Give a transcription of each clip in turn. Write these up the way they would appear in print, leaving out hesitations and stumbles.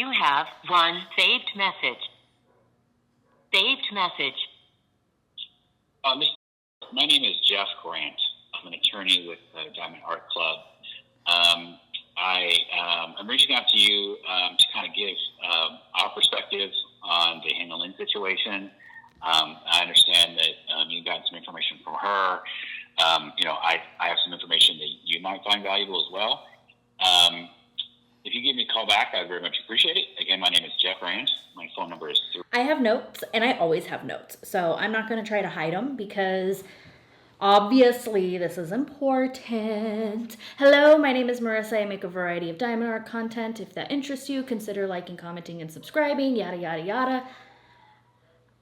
You have one saved message. Saved message. My name is Jeff Grant. I'm an attorney with Diamond Art Club. I'm reaching out to you to kind of give our perspective on the Hannah Lynn situation. I understand that you got some information from her. I have some information that you might find valuable as well. If you give me a call back, I'd very much appreciate it. Again, my name is Jeff Grant. My phone number is 3. I have notes, and I always have notes, so I'm not going to try to hide them because obviously this is important. Hello, my name is Marissa. I make a variety of diamond art content. If that interests you, consider liking, commenting, and subscribing, yada, yada, yada.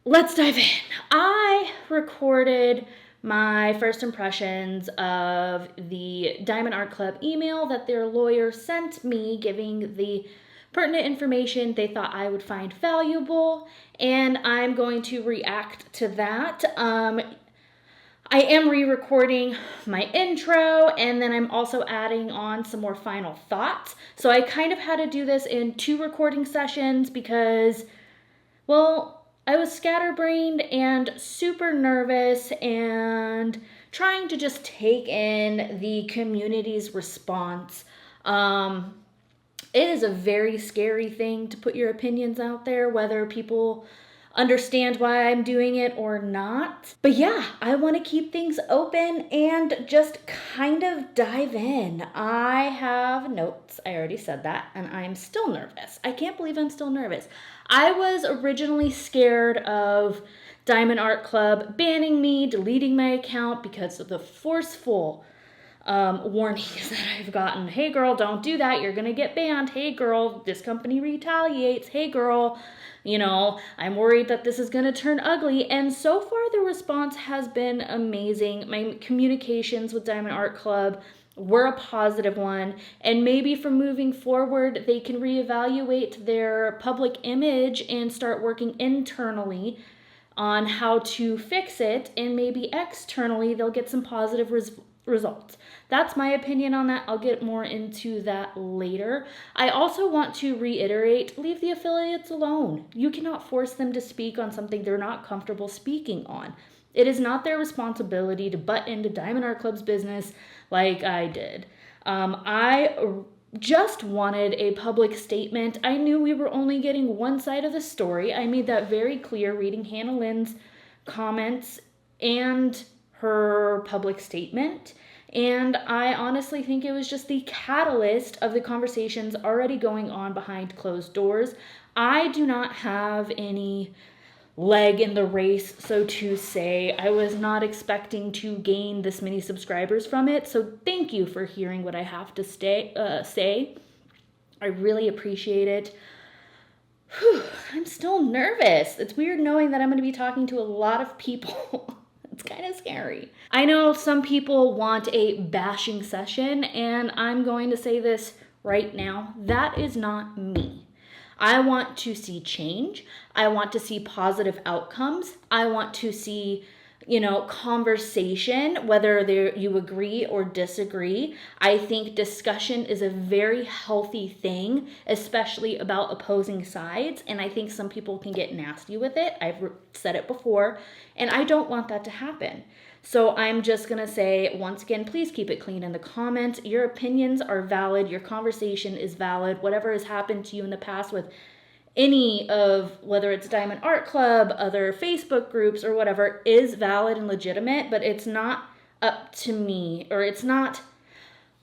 Let's dive in. I recorded my first impressions of the Diamond Art Club email that their lawyer sent me, giving the pertinent information they thought I would find valuable, and I'm going to react to that. I am re-recording my intro, and then I'm also adding on some more final thoughts. So I kind of had to do this in 2 recording sessions because, well, I was scatterbrained and super nervous and trying to just take in the community's response. It is a very scary thing to put your opinions out there, whether people understand why I'm doing it or not. But yeah, I want to keep things open and just kind of dive in. I have notes. I already said that, and I'm still nervous. I can't believe I'm still nervous. I was originally scared of Diamond Art Club banning me, deleting my account because of the forceful warnings that I've gotten. Hey girl, don't do that. You're going to get banned. Hey girl, this company retaliates. Hey girl, I'm worried that this is going to turn ugly. And so far the response has been amazing. My communications with Diamond Art Club were a positive one. And maybe from moving forward, they can reevaluate their public image and start working internally on how to fix it. And maybe externally, they'll get some positive results. That's my opinion on that. I'll get more into that later. I also want to reiterate, leave the affiliates alone. You cannot force them to speak on something they're not comfortable speaking on. It is not their responsibility to butt into Diamond Art Club's business like I did. I just wanted a public statement. I knew we were only getting one side of the story. I made that very clear reading Hannah Lynn's comments and her public statement. And I honestly think it was just the catalyst of the conversations already going on behind closed doors. I do not have any leg in the race, so to say. I was not expecting to gain this many subscribers from it. So thank you for hearing what I have to say. I really appreciate it. Whew, I'm still nervous. It's weird knowing that I'm going to be talking to a lot of people. It's kind of scary. I know some people want a bashing session, and I'm going to say this right now. That is not me. I want to see change. I want to see positive outcomes. I want to see, conversation, whether you agree or disagree. I think discussion is a very healthy thing, especially about opposing sides. And I think some people can get nasty with it. I've said it before, and I don't want that to happen. So I'm just going to say, once again, please keep it clean in the comments. Your opinions are valid. Your conversation is valid. Whatever has happened to you in the past with any of, whether it's Diamond Art Club, other Facebook groups, or whatever, is valid and legitimate, but it's not up to me, or it's not,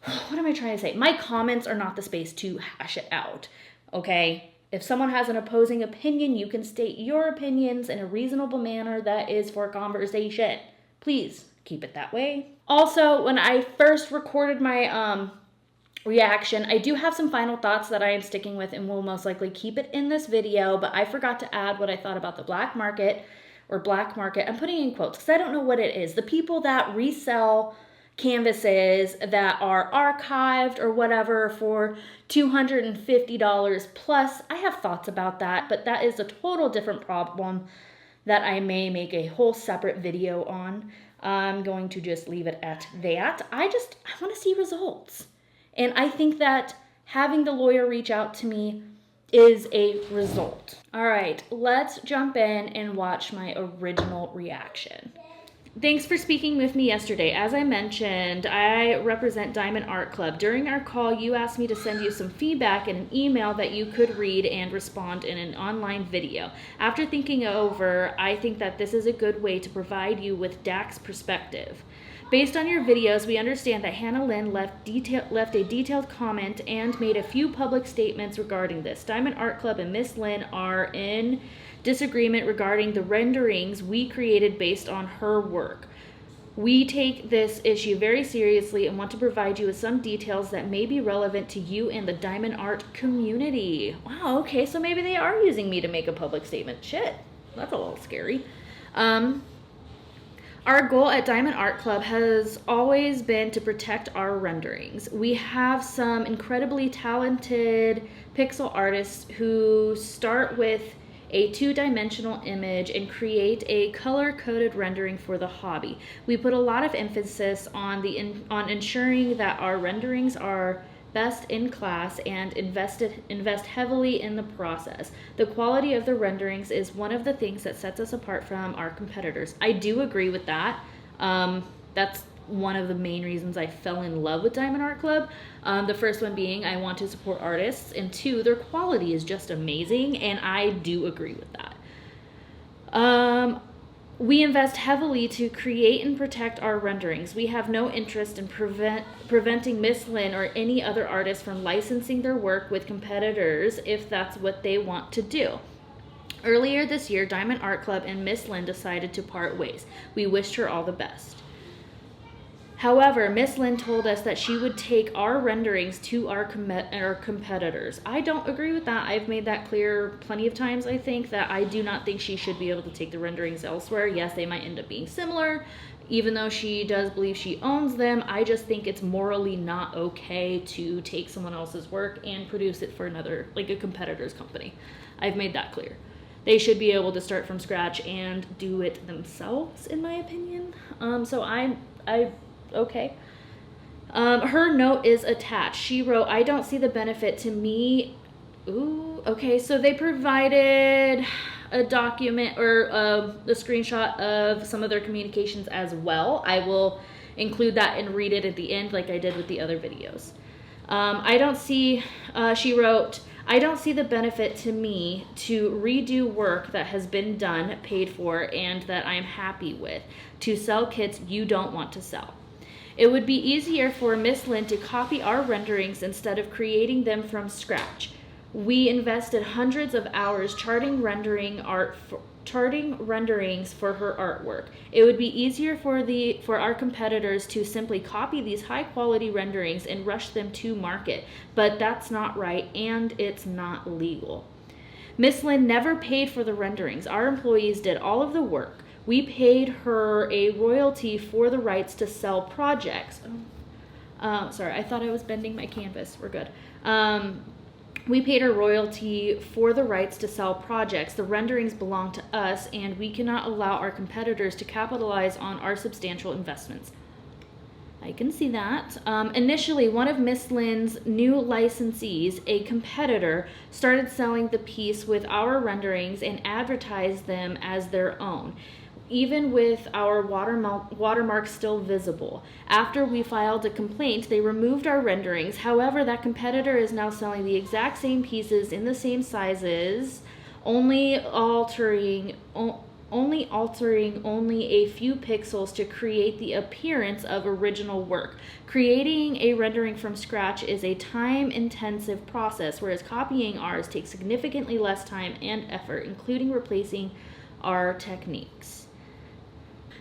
what am I trying to say? My comments are not the space to hash it out, okay? If someone has an opposing opinion, you can state your opinions in a reasonable manner that is for conversation. Please keep it that way. Also, when I first recorded my reaction, I do have some final thoughts that I am sticking with and will most likely keep it in this video, but I forgot to add what I thought about the black market. I'm putting in quotes because I don't know what it is. The people that resell canvases that are archived or whatever for $250 plus. I have thoughts about that, but that is a total different problem that I may make a whole separate video on. I'm going to just leave it at that. I want to see results. And I think that having the lawyer reach out to me is a result. All right, let's jump in and watch my original reaction. Thanks for speaking with me yesterday. As I mentioned, I represent Diamond Art Club. During our call, you asked me to send you some feedback in an email that you could read and respond in an online video. After thinking over, I think that this is a good way to provide you with Dak's perspective. Based on your videos, we understand that Hannah Lynn left a detailed comment and made a few public statements regarding this. Diamond Art Club and Miss Lynn are in disagreement regarding the renderings we created based on her work. We take this issue very seriously and want to provide you with some details that may be relevant to you and the diamond art community. Wow, okay, so maybe they are using me to make a public statement. Shit, that's a little scary. Our goal at Diamond Art Club has always been to protect our renderings. We have some incredibly talented pixel artists who start with a two-dimensional image and create a color-coded rendering for the hobby. We put a lot of emphasis on ensuring that our renderings are best in class and invest heavily in the process. The quality of the renderings is one of the things that sets us apart from our competitors. I do agree with that. That's one of the main reasons I fell in love with Diamond Art Club. The first one being I want to support artists, and two, their quality is just amazing, and I do agree with that. We invest heavily to create and protect our renderings. We have no interest in preventing Miss Lynn or any other artist from licensing their work with competitors if that's what they want to do. Earlier this year, Diamond Art Club and Miss Lynn decided to part ways. We wished her all the best. However, Miss Lynn told us that she would take our renderings to our competitors. I don't agree with that. I've made that clear plenty of times, I think, that I do not think she should be able to take the renderings elsewhere. Yes, they might end up being similar, even though she does believe she owns them. I just think it's morally not okay to take someone else's work and produce it for another, like a competitor's company. I've made that clear. They should be able to start from scratch and do it themselves, in my opinion. Okay. Her note is attached. She wrote, I don't see the benefit to me. Ooh, okay. So they provided a document or the screenshot of some of their communications as well. I will include that and read it at the end like I did with the other videos. She wrote, I don't see the benefit to me to redo work that has been done, paid for, and that I'm happy with, to sell kits you don't want to sell. It would be easier for Miss Lynn to copy our renderings instead of creating them from scratch. We invested hundreds of hours charting renderings for her artwork. It would be easier for our competitors to simply copy these high quality renderings and rush them to market, but that's not right and it's not legal. Miss Lynn never paid for the renderings. Our employees did all of the work. We paid her a royalty for the rights to sell projects. Sorry, I thought I was bending my canvas. We're good. We paid her royalty for the rights to sell projects. The renderings belong to us, and we cannot allow our competitors to capitalize on our substantial investments. I can see that. Initially, one of Miss Lynn's new licensees, a competitor, started selling the piece with our renderings and advertised them as their own, even with our watermark still visible. After we filed a complaint, they removed our renderings. However, that competitor is now selling the exact same pieces in the same sizes, only altering only a few pixels to create the appearance of original work. Creating a rendering from scratch is a time-intensive process, whereas copying ours takes significantly less time and effort, including replacing our techniques.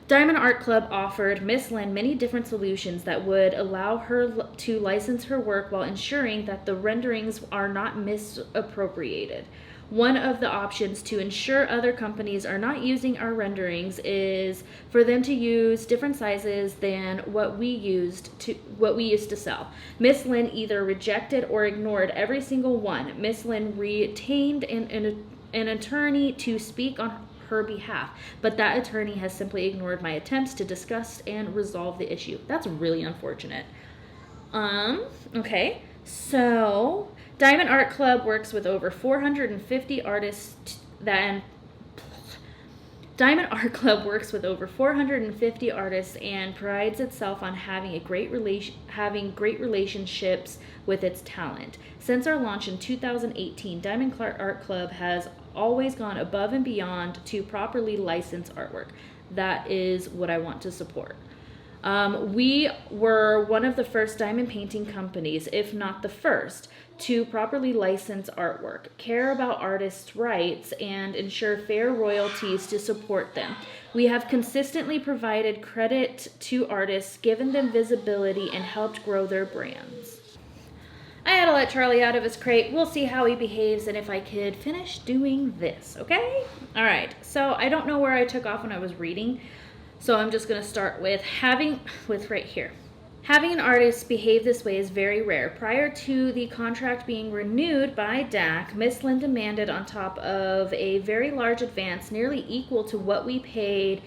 Diamond Art Club offered Miss Lynn many different solutions that would allow her to license her work while ensuring that the renderings are not misappropriated. One of the options to ensure other companies are not using our renderings is for them to use different sizes than what we used to sell. Miss Lynn either rejected or ignored every single one. Miss Lynn retained an attorney to speak on her behalf, but that attorney has simply ignored my attempts to discuss and resolve the issue. That's really unfortunate. Okay, so Diamond Art Club works with over 450 artists Diamond Art Club works with over 450 artists and prides itself on having great relationships with its talent. Since our launch in 2018, Diamond Art Club has always gone above and beyond to properly license artwork. That is what I want to support. We were one of the first diamond painting companies, if not the first, to properly license artwork, care about artists' rights, and ensure fair royalties to support them. We have consistently provided credit to artists, given them visibility, and helped grow their brands. I had to let Charlie out of his crate. We'll see how he behaves and if I could finish doing this, okay? All right, so I don't know where I took off when I was reading, so I'm just going to start with right here. Having an artist behave this way is very rare. Prior to the contract being renewed by DAC, Miss Lynn demanded, on top of a very large advance, nearly equal to what we paid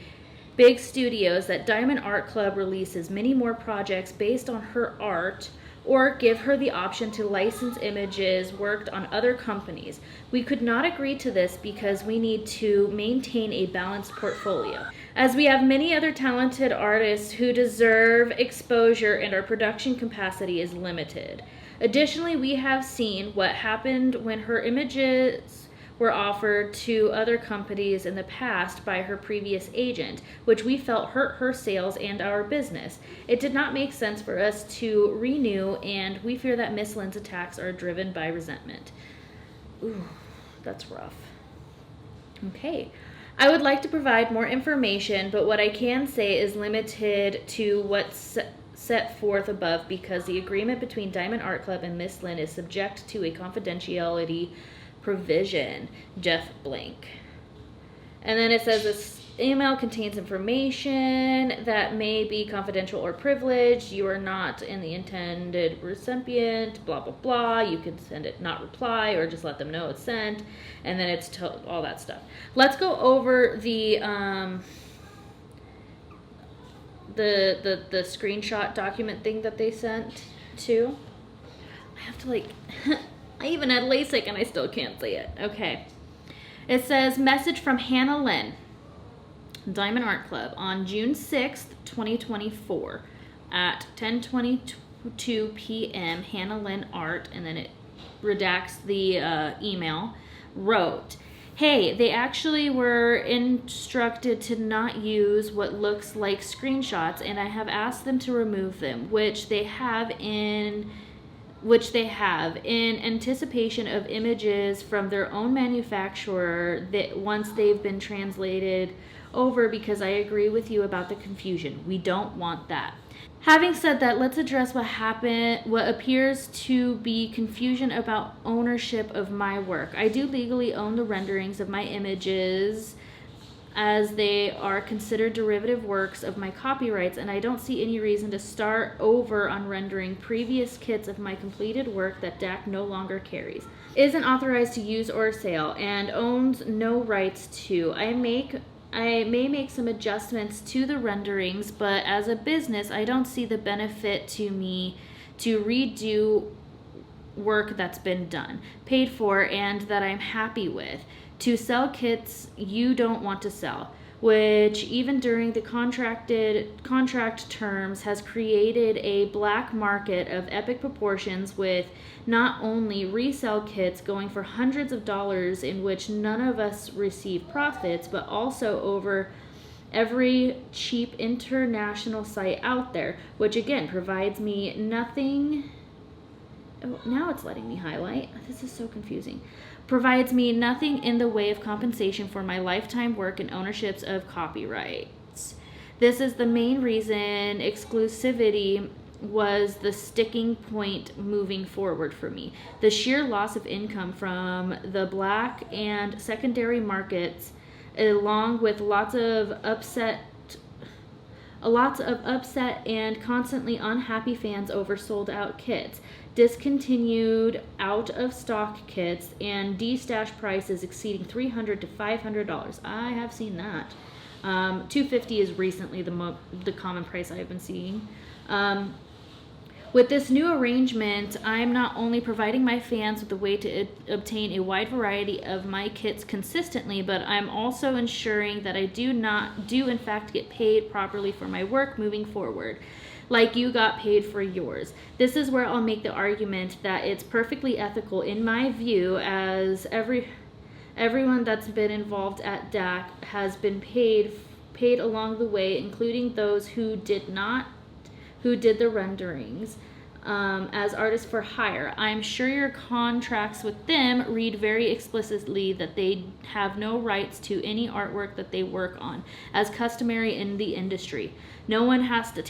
big studios, that Diamond Art Club releases many more projects based on her art, or give her the option to license images worked on other companies. We could not agree to this because we need to maintain a balanced portfolio, as we have many other talented artists who deserve exposure and our production capacity is limited. Additionally, we have seen what happened when her images were offered to other companies in the past by her previous agent, which we felt hurt her sales and our business. It did not make sense for us to renew, and we fear that Miss Lynn's attacks are driven by resentment. Ooh, that's rough. Okay. I would like to provide more information, but what I can say is limited to what's set forth above, because the agreement between Diamond Art Club and Miss Lynn is subject to a confidentiality provision. Jeff Blank. And then it says this email contains information that may be confidential or privileged. You are not in the intended recipient, blah, blah, blah. You can send it, not reply, or just let them know it's sent. And then it's all that stuff. Let's go over the screenshot document thing that they sent too. I have to I even had LASIK and I still can't see it. Okay. It says, message from Hannah Lynn, Diamond Art Club, on June 6th, 2024 at 10:22 p.m. Hannah Lynn Art, and then it redacts the email, wrote, hey, they actually were instructed to not use what looks like screenshots, and I have asked them to remove them, which they have in anticipation of images from their own manufacturer that once they've been translated over, because I agree with you about the confusion. We don't want that. Having said that, let's address what appears to be confusion about ownership of my work. I do legally own the renderings of my images, as they are considered derivative works of my copyrights, and I don't see any reason to start over on rendering previous kits of my completed work that DAC no longer carries, isn't authorized to use or sell, and owns no rights to. I may make some adjustments to the renderings, but as a business, I don't see the benefit to me to redo work that's been done, paid for, and that I'm happy with, to sell kits you don't want to sell, which even during the contract terms has created a black market of epic proportions, with not only resale kits going for hundreds of dollars in which none of us receive profits, but also over every cheap international site out there, which again provides me nothing. Oh, now it's letting me highlight. This is so confusing. Provides me nothing in the way of compensation for my lifetime work and ownerships of copyrights. This is the main reason exclusivity was the sticking point moving forward for me. The sheer loss of income from the black and secondary markets, along with lots of upset and constantly unhappy fans over sold out kits, discontinued out of stock kits, and de-stash prices exceeding $300 to $500. I have seen that. $250 is recently the common price I've been seeing. With this new arrangement, I'm not only providing my fans with a way to obtain a wide variety of my kits consistently, but I'm also ensuring that I do in fact get paid properly for my work moving forward, like you got paid for yours. This is where I'll make the argument that it's perfectly ethical in my view, as everyone that's been involved at DAC has been paid along the way, including those who did the renderings as artists for hire. I'm sure your contracts with them read very explicitly that they have no rights to any artwork that they work on, as customary in the industry. No one has been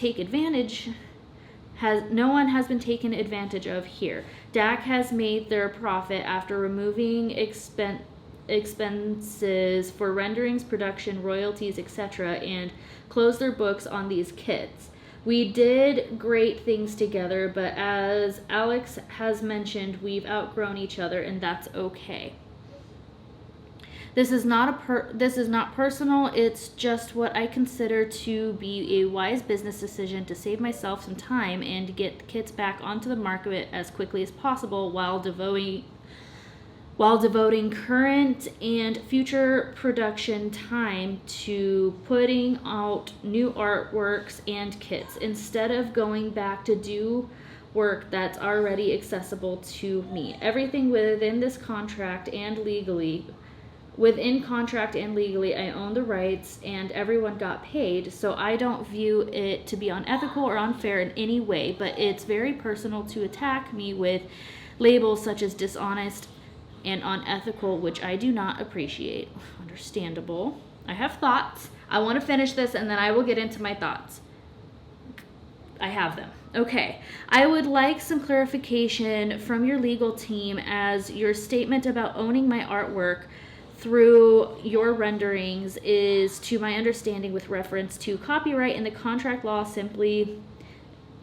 taken advantage of here. DAC has made their profit after removing expenses for renderings, production, royalties, etc., and closed their books on these kits. We did great things together, but as Alex has mentioned, we've outgrown each other, and that's okay. This is not personal. It's just what I consider to be a wise business decision to save myself some time and get kits back onto the market as quickly as possible while devoting current and future production time to putting out new artworks and kits, instead of going back to do work that's already accessible to me. Everything within contract and legally, I own the rights and everyone got paid, so I don't view it to be unethical or unfair in any way, but it's very personal to attack me with labels such as dishonest and unethical, which I do not appreciate. Understandable. I have thoughts. I want to finish this and then I will get into my thoughts. I have them. Okay. I would like some clarification from your legal team, as your statement about owning my artwork through your renderings is, to my understanding, with reference to copyright and the contract law, simply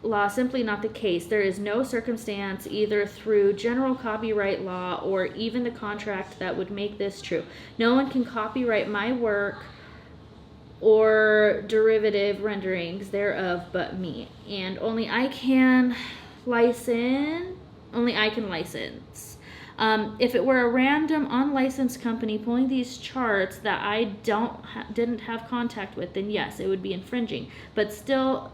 not the case. There is no circumstance, either through general copyright law or even the contract, that would make this true. No one can copyright my work or derivative renderings thereof but me, and only I can license. If it were a random unlicensed company pulling these charts that I didn't have contact with, then yes, it would be infringing, but still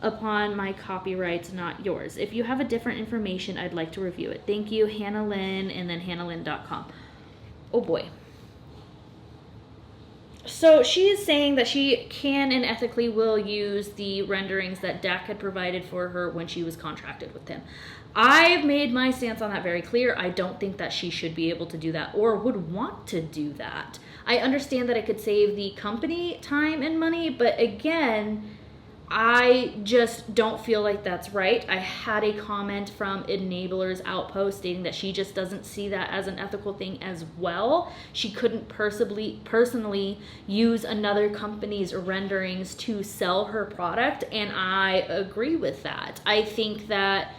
upon my copyrights, not yours. If you have a different information, I'd like to review it. Thank you, Hannah Lynn, and then HannahLynn.com. Oh boy. So she is saying that she can and ethically will use the renderings that DAC had provided for her when she was contracted with him. I've made my stance on that very clear. I don't think that she should be able to do that or would want to do that. I understand that it could save the company time and money, but again, I just don't feel like that's right. I had a comment from Enabler's Outpost stating that she just doesn't see that as an ethical thing as well. She couldn't personally use another company's renderings to sell her product, and I agree with that. I think that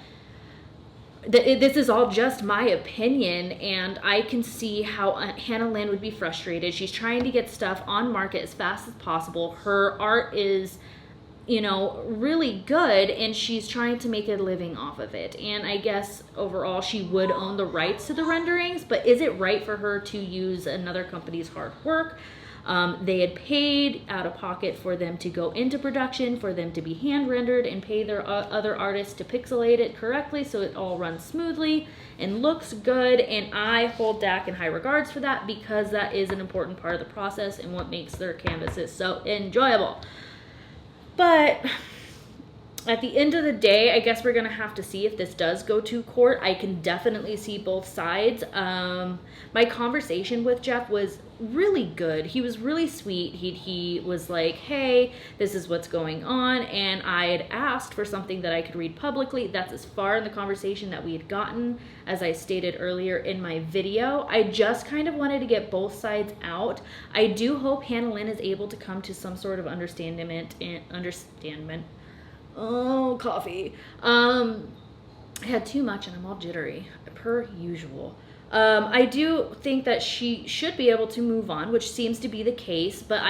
this is all just my opinion, and I can see how Hannah Lynn would be frustrated. She's trying to get stuff on market as fast as possible. Her art is, really good, and she's trying to make a living off of it. And I guess overall she would own the rights to the renderings, but is it right for her to use another company's hard work? They had paid out of pocket for them to go into production, for them to be hand rendered, and pay their other artists to pixelate it correctly so it all runs smoothly and looks good. And I hold DAC in high regards for that, because that is an important part of the process and what makes their canvases so enjoyable. But at the end of the day, I guess we're going to have to see if this does go to court. I can definitely see both sides. My conversation with Jeff was really good. He was really sweet. He was like, hey, this is what's going on. And I had asked for something that I could read publicly. That's as far in the conversation that we had gotten, as I stated earlier in my video. I just kind of wanted to get both sides out. I do hope Hannah Lynn is able to come to some sort of understandment. Oh, coffee. I had too much and I'm all jittery, per usual. I do think that she should be able to move on, which seems to be the case, but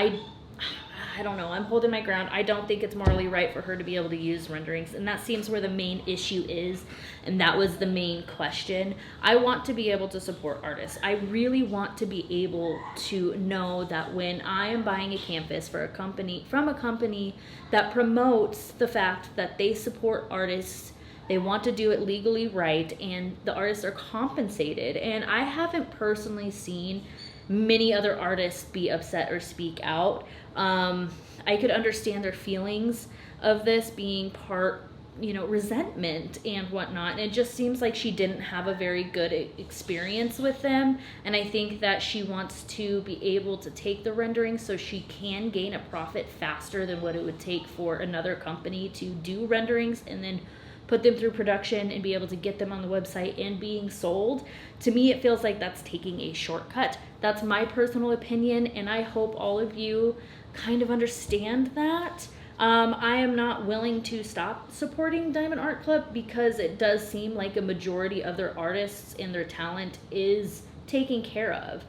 I don't know. I'm holding my ground. I don't think it's morally right for her to be able to use renderings. And that seems where the main issue is. And that was the main question. I want to be able to support artists. I really want to be able to know that when I am buying a canvas for a company, from a company that promotes the fact that they support artists, they want to do it legally right, and the artists are compensated. And I haven't personally seen many other artists be upset or speak out. I could understand their feelings of this being part, resentment and whatnot. And it just seems like she didn't have a very good experience with them. And I think that she wants to be able to take the renderings so she can gain a profit faster than what it would take for another company to do renderings and then put them through production and be able to get them on the website and being sold. To me, it feels like that's taking a shortcut. That's my personal opinion, and I hope all of you kind of understand that. I am not willing to stop supporting Diamond Art Club because it does seem like a majority of their artists and their talent is taken care of.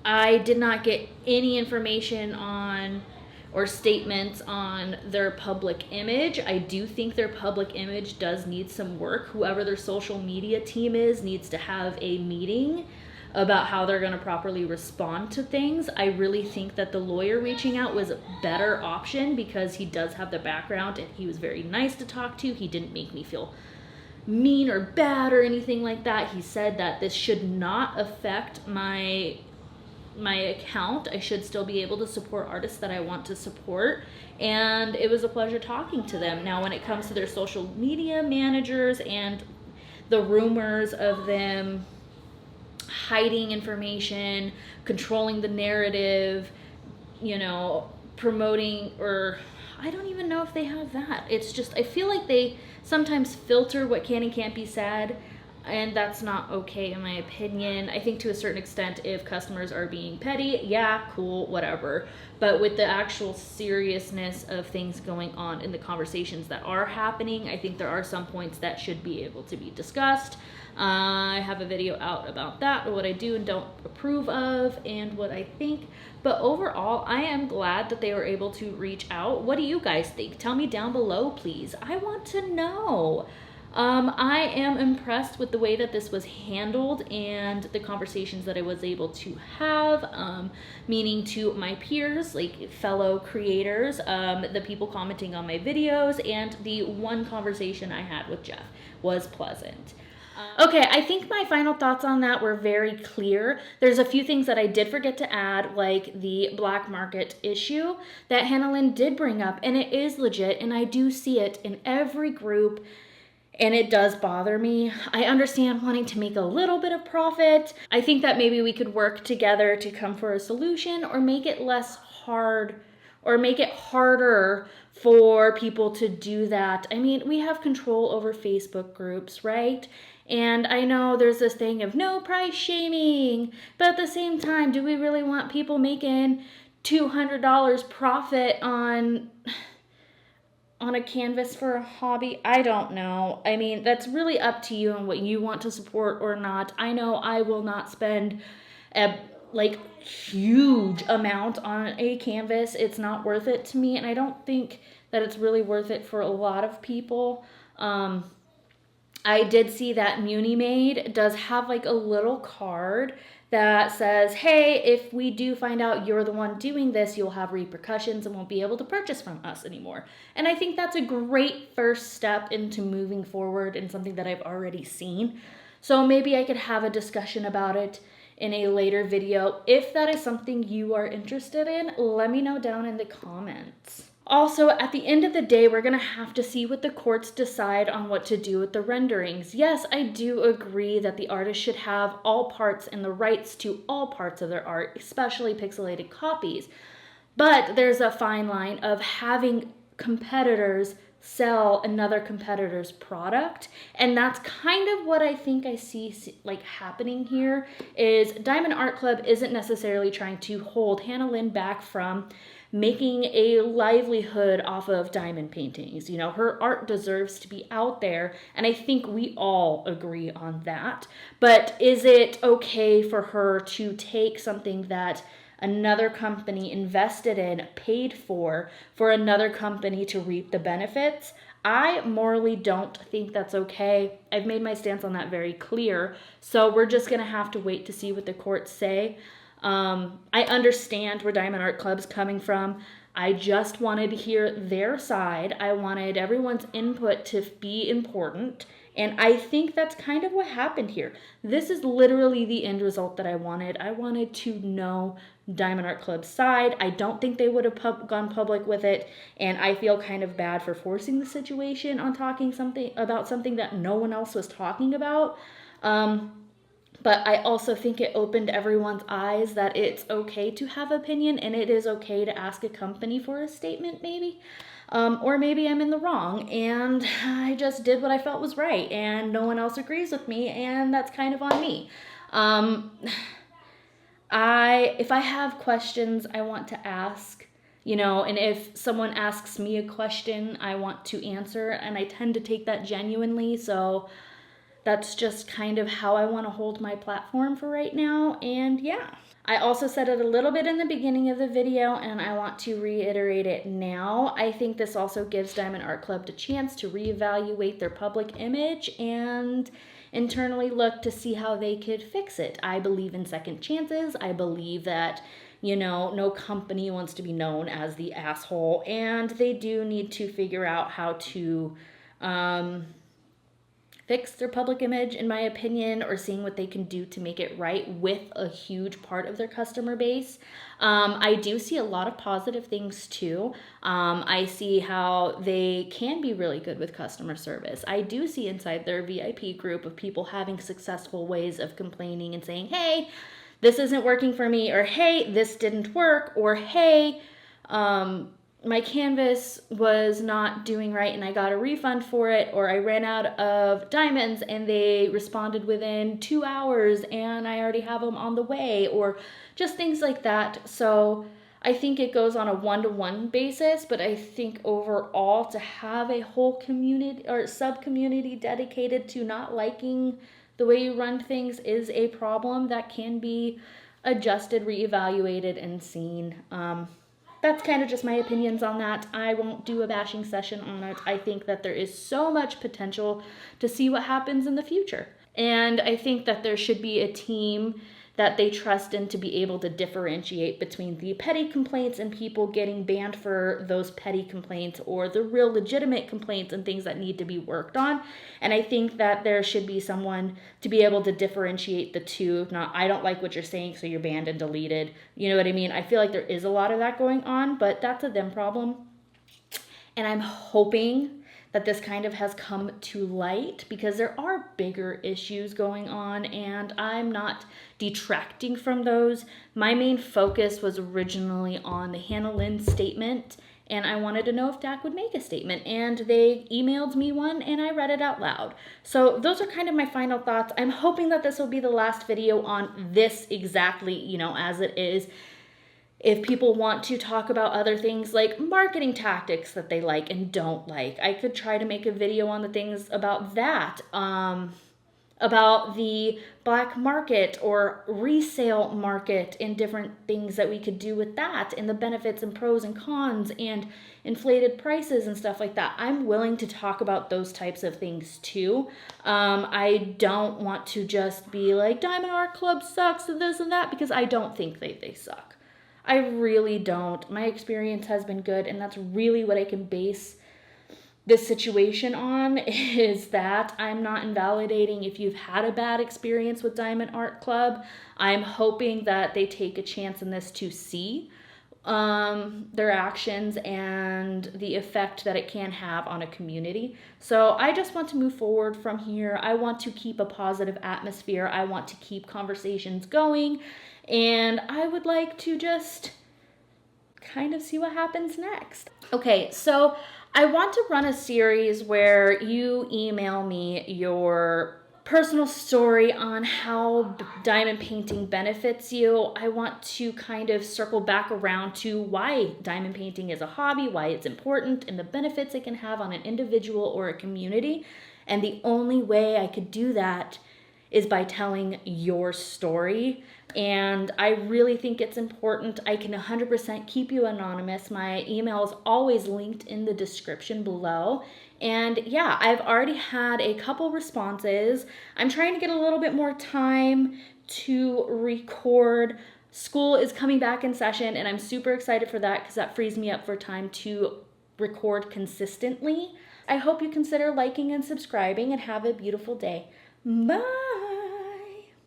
I did not get any information on or statements on their public image. I do think their public image does need some work. Whoever their social media team is needs to have a meeting about how they're going to properly respond to things. I really think that the lawyer reaching out was a better option because he does have the background and he was very nice to talk to. He didn't make me feel mean or bad or anything like that. He said that this should not affect my account. I should still be able to support artists that I want to support, and it was a pleasure talking to them. Now, when it comes to their social media managers and the rumors of them hiding information, controlling the narrative, promoting, or I don't even know if they have that. It's just, I feel like they sometimes filter what can and can't be said, and that's not okay in my opinion. I think to a certain extent, if customers are being petty, yeah, cool, whatever. But with the actual seriousness of things going on in the conversations that are happening, I think there are some points that should be able to be discussed. I have a video out about that, what I do and don't approve of, and what I think. But overall, I am glad that they were able to reach out. What do you guys think? Tell me down below, please. I want to know. I am impressed with the way that this was handled and the conversations that I was able to have, meaning to my peers, like fellow creators, the people commenting on my videos, and the one conversation I had with Jeff was pleasant. Okay, I think my final thoughts on that were very clear. There's a few things that I did forget to add, like the black market issue that Hannah Lynn did bring up, and it is legit, and I do see it in every group. And it does bother me. I understand wanting to make a little bit of profit. I think that maybe we could work together to come for a solution or make it less hard or make it harder for people to do that. I mean, we have control over Facebook groups, right? And I know there's this thing of no price shaming, but at the same time, do we really want people making $200 profit on a canvas for a hobby? I don't know. I mean, that's really up to you and what you want to support or not. I know I will not spend a huge amount on a canvas. It's not worth it to me, and I don't think that it's really worth it for a lot of people. I did see that MuniMade does have a little card that says, hey, if we do find out you're the one doing this, you'll have repercussions and won't be able to purchase from us anymore. And I think that's a great first step into moving forward and something that I've already seen. So maybe I could have a discussion about it in a later video. If that is something you are interested in, let me know down in the comments. Also, at the end of the day, we're going to have to see what the courts decide on what to do with the renderings. Yes, I do agree that the artist should have all parts and the rights to all parts of their art, especially pixelated copies. But there's a fine line of having competitors sell another competitor's product, and that's kind of what I think I see happening here. Is Diamond Art Club isn't necessarily trying to hold Hannah Lynn back from making a livelihood off of diamond paintings. Her art deserves to be out there, and I think we all agree on that. But is it okay for her to take something that another company invested in, paid for another company to reap the benefits. I morally don't think that's okay. I've made my stance on that very clear. So we're just going to have to wait to see what the courts say. I understand where Diamond Art Club's coming from. I just wanted to hear their side. I wanted everyone's input to be important. And I think that's kind of what happened here. This is literally the end result that I wanted. I wanted to know Diamond Art Club's side. I don't think they would have gone public with it. And I feel kind of bad for forcing the situation on talking about something that no one else was talking about. But I also think it opened everyone's eyes that it's okay to have opinion and it is okay to ask a company for a statement maybe. Or maybe I'm in the wrong and I just did what I felt was right and no one else agrees with me and that's kind of on me. If I have questions I want to ask, and if someone asks me a question, I want to answer and I tend to take that genuinely. So that's just kind of how I want to hold my platform for right now. And yeah, I also said it a little bit in the beginning of the video and I want to reiterate it now. I think this also gives Diamond Art Club the chance to reevaluate their public image and internally look to see how they could fix it. I believe in second chances. I believe that, no company wants to be known as the asshole and they do need to figure out how to, fix their public image, in my opinion, or seeing what they can do to make it right with a huge part of their customer base. I do see a lot of positive things too. I see how they can be really good with customer service. I do see inside their VIP group of people having successful ways of complaining and saying, hey, this isn't working for me, or hey, this didn't work, or hey, my canvas was not doing right and I got a refund for it, or I ran out of diamonds and they responded within 2 hours and I already have them on the way, or just things like that. So I think it goes on a one-to-one basis, but I think overall to have a whole community or sub-community dedicated to not liking the way you run things is a problem that can be adjusted, reevaluated, and seen. That's kind of just my opinions on that. I won't do a bashing session on it. I think that there is so much potential to see what happens in the future. And I think that there should be a team that they trust in to be able to differentiate between the petty complaints and people getting banned for those petty complaints, or the real legitimate complaints and things that need to be worked on. And I think that there should be someone to be able to differentiate the two. Not, I don't like what you're saying, so you're banned and deleted. You know what I mean? I feel like there is a lot of that going on, but that's a them problem. And I'm hoping that this kind of has come to light because there are bigger issues going on and I'm not detracting from those. My main focus was originally on the Hannah Lynn statement and I wanted to know if Dak would make a statement, and they emailed me one and I read it out loud. So those are kind of my final thoughts. I'm hoping that this will be the last video on this exactly, as it is. If people want to talk about other things like marketing tactics that they like and don't like, I could try to make a video on the things about that, about the black market or resale market and different things that we could do with that, and the benefits and pros and cons and inflated prices and stuff like that. I'm willing to talk about those types of things too. I don't want to just be like, Diamond Art Club sucks and this and that, because I don't think they suck. I really don't. My experience has been good, and that's really what I can base this situation on, is that I'm not invalidating if you've had a bad experience with Diamond Art Club. I'm hoping that they take a chance in this to see their actions and the effect that it can have on a community. So I just want to move forward from here. I want to keep a positive atmosphere. I want to keep conversations going. And I would like to just kind of see what happens next. Okay, so I want to run a series where you email me your personal story on how diamond painting benefits you. I want to kind of circle back around to why diamond painting is a hobby, why it's important, and the benefits it can have on an individual or a community. And the only way I could do that is by telling your story. And I really think it's important. I can 100% keep you anonymous. My email is always linked in the description below. And yeah, I've already had a couple responses. I'm trying to get a little bit more time to record. School is coming back in session, and I'm super excited for that because that frees me up for time to record consistently. I hope you consider liking and subscribing, and have a beautiful day. Bye!